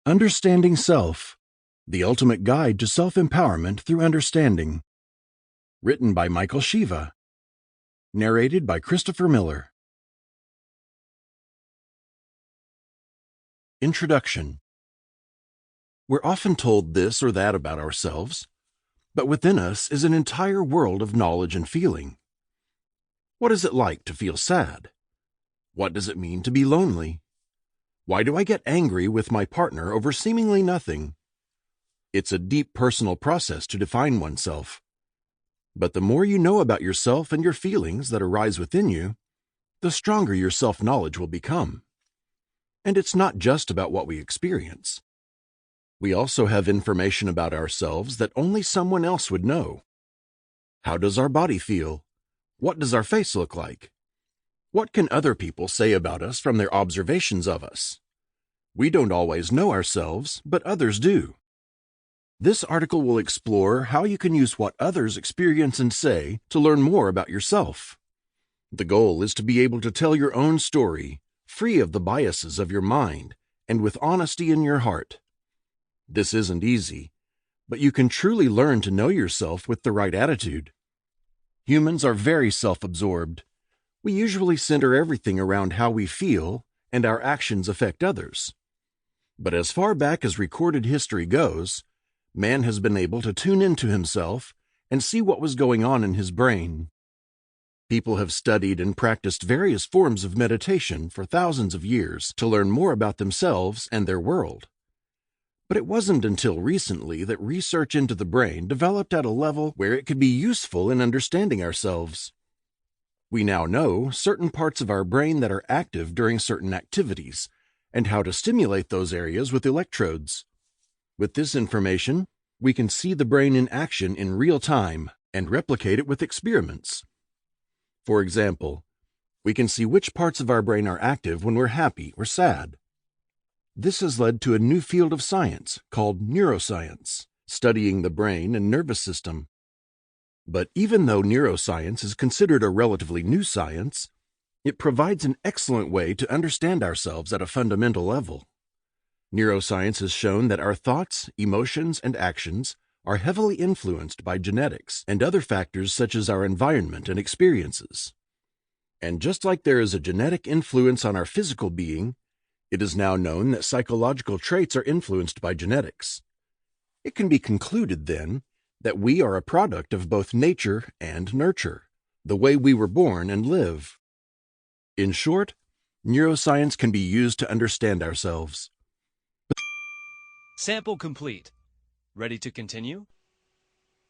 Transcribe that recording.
Understanding Self, the ultimate guide to self-empowerment through understanding. Written by Michael Shiva. Narrated by Christopher Miller. Introduction. We're often told this or that about ourselves, but within us is an entire world of knowledge and feeling. What is it like to feel sad? What does it mean to be lonely? Why do I get angry with my partner over seemingly nothing? It's a deep personal process to define oneself. But the more you know about yourself and your feelings that arise within you, the stronger your self-knowledge will become. And it's not just about what we experience. We also have information about ourselves that only someone else would know. How does our body feel? What does our face look like? What can other people say about us from their observations of us? We don't always know ourselves, but others do. This article will explore how you can use what others experience and say to learn more about yourself. The goal is to be able to tell your own story, free of the biases of your mind and with honesty in your heart. This isn't easy, but you can truly learn to know yourself with the right attitude. Humans are very self-absorbed. We usually center everything around how we feel, and our actions affect others. But as far back as recorded history goes, man has been able to tune into himself and see what was going on in his brain. People have studied and practiced various forms of meditation for thousands of years to learn more about themselves and their world. But it wasn't until recently that research into the brain developed at a level where it could be useful in understanding ourselves. We now know certain parts of our brain that are active during certain activities, and how to stimulate those areas with electrodes. With this information, we can see the brain in action in real time and replicate it with experiments. For example, we can see which parts of our brain are active when we're happy or sad. This has led to a new field of science called neuroscience, studying the brain and nervous system. But even though neuroscience is considered a relatively new science, it provides an excellent way to understand ourselves at a fundamental level. Neuroscience has shown that our thoughts, emotions, and actions are heavily influenced by genetics and other factors such as our environment and experiences. And just like there is a genetic influence on our physical being, it is now known that psychological traits are influenced by genetics. It can be concluded, then, that we are a product of both nature and nurture, the way we were born and live. In short, neuroscience can be used to understand ourselves. Sample complete. Ready to continue?